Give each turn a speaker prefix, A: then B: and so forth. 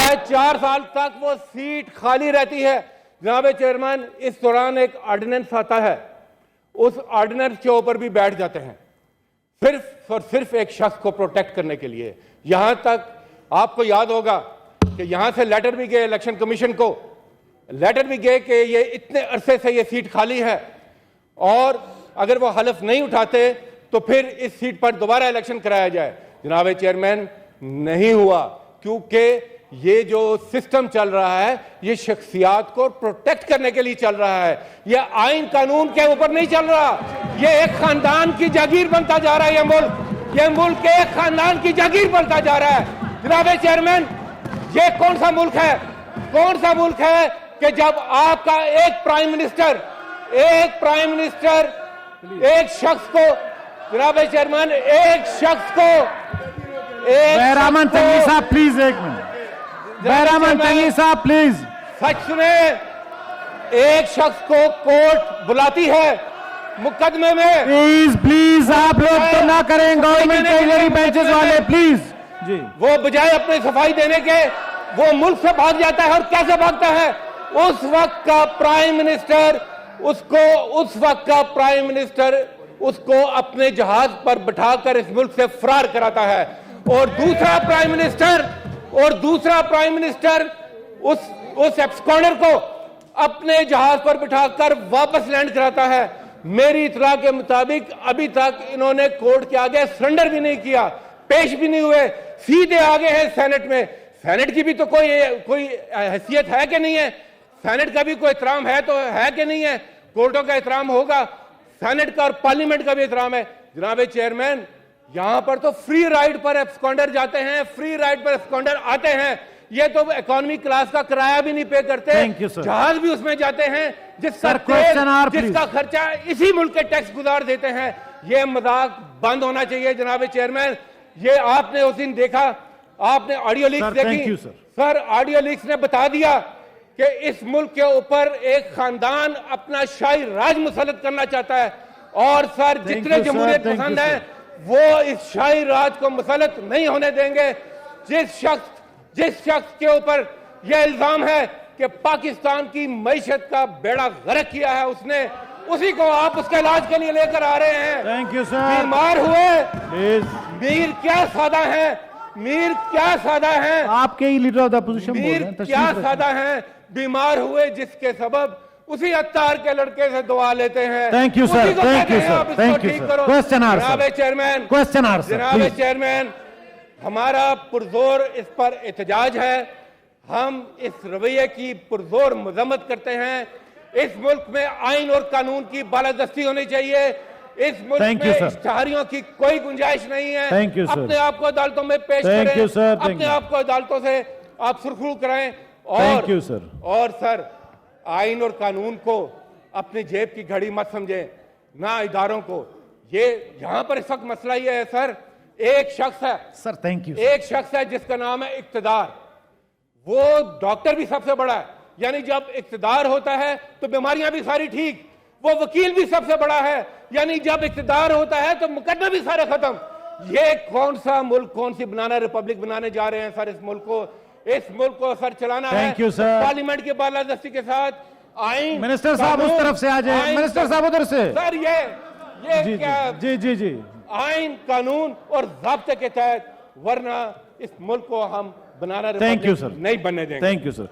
A: है 4 साल तक वो सीट खाली रहती है। जनाब चेयरमैन, इस दौरान एक ऑर्डिनेंस आता है, उस ऑर्डिनेंस के ऊपर भी बैठ जाते हैं सिर्फ और सिर्फ एक शख्स को प्रोटेक्ट करने के लिए। यहां तक आपको याद होगा कि यहां से लेटर भी गए इलेक्शन कमीशन को, लेटर भी गए कि ये इतने अरसे से ये सीट खाली है और अगर वो हलफ नहीं उठाते तो फिर इस सीट पर दोबारा इलेक्शन कराया जाए। जनाब चेयरमैन, नहीं हुआ, क्योंकि ये जो सिस्टम चल रहा है ये शख्सियात को प्रोटेक्ट करने के लिए चल रहा है, ये आइन कानून के ऊपर नहीं चल रहा। ये एक खानदान की जागीर बनता जा रहा है। ये मुल्क एक खानदान की जागीर बनता जा रहा है। जनाब चेयरमैन, ये कौन सा मुल्क है, कौन सा मुल्क है कि जब आपका एक प्राइम मिनिस्टर एक शख्स को, जनाब चेयरमैन, एक शख्स को,
B: बहरामन तंगी साहब प्लीज, एक मिनट, बहरामन तंगी साहब प्लीज।
A: सच सुने, एक शख्स को कोर्ट बुलाती है मुकदमे में।
B: प्लीज आप लोग तो ना करें, गवर्नमेंट के बेंचेस वाले प्लीज जी।
A: वो बजाय अपने सफाई देने के वो मुल्क से भाग जाता है। और कैसे भागता है? उस वक्त का प्राइम मिनिस्टर उसको अपने जहाज पर बिठाकर इस मुल्क से फरार कराता है। और दूसरा प्राइम मिनिस्टर उस एब्सकॉन्डर को अपने जहाज पर बिठाकर वापस लैंड कराता है। मेरी इतला के मुताबिक अभी तक इन्होंने कोर्ट के आगे सरेंडर भी नहीं किया, पेश भी नहीं हुए, सीधे आगे हैं सेनेट में। सेनेट की भी तो कोई हैसियत है कि नहीं है? सेनेट का भी कोई एहतराम है तो है कि नहीं है? कोर्टों का एहतराम होगा, सेनेट का और पार्लियामेंट का भी एहतराम है। जनाब चेयरमैन, यहां पर तो फ्री राइड पर एब्सकॉन्डर जाते हैं, फ्री राइड पर एब्सकॉन्डर आते हैं। ये तो इकोनॉमी क्लास का किराया भी नहीं पे करते, जहाज भी उसमें जाते हैं जिसका खर्चा इसी मुल्क के टैक्स गुजार देते हैं। ये मजाक बंद होना चाहिए। जनाब चेयरमैन, ये आपने उस दिन देखा, आपने ऑडियो लीक्स देखी सर, ऑडियो लीक्स ने बता दिया कि इस मुल्क के ऊपर एक खानदान अपना शाही राज मुसल्लत करना चाहता है। और सर, जितने जमहूरियत पसंद हैं वो इस शाही राज को मुसल्लत नहीं होने देंगे। जिस शख्स के ऊपर यह इल्जाम है कि पाकिस्तान की मईशत का बेड़ा गर्क किया है, उसी को आप उसके इलाज के लिए लेकर आ रहे हैं।
B: Thank you sir.
A: बीमार हुए मीर क्या सादा है
B: आपके ही लीडर ऑफ द अपोजिशन
A: मीर क्या सादा है, बीमार हुए जिसके सबब उसी अत्तार के लड़के से दुआ लेते हैं।
B: Thank you sir, thank you sir, thank you sir. Question answer
A: जनाब चेयरमैन, हमारा पुरजोर इस पर एहतजाज है। हम इस रवैये की पुरजोर मजम्मत करते हैं। इस मुल्क में आइन और कानून की बालादस्ती होनी चाहिए। इस मुल्क में इश्तिहारियों की कोई गुंजाइश नहीं है। अपने आप को अदालतों में पेश करें, अपने आप को अदालतों से आप सुरखरू कराएं। और सर, आइन और कानून को अपनी जेब की घड़ी मत समझें, ना इदारों को। ये यहां पर इस वक्त मसला ये है सर, एक शख्स है
B: सर, थैंक यू,
A: एक शख्स है जिसका नाम है इक्तदार। वो डॉक्टर भी सबसे बड़ा है, यानी जब इक्तदार होता है तो बीमारियां भी सारी ठीक। वो वकील भी सबसे बड़ा है, यानी जब इक्तदार होता है तो मुकदमे भी सारे खत्म। ये कौन सा मुल्क, कौन सी बनाना रिपब्लिक बनाने जा रहे हैं सर? इस मुल्क को सर चलाना है पार्लियामेंट की बालादस्ती के साथ। आइन,
B: मिनिस्टर साहब उस तरफ से आ जाए, मिनिस्टर साहब उधर से।
A: सर ये क्या
B: जी
A: आइन कानून और ज़ाब्ते के तहत, वरना इस मुल्क को हम बनाना
B: रिपब्लिक
A: नहीं बनने देंगे।
B: Thank you sir.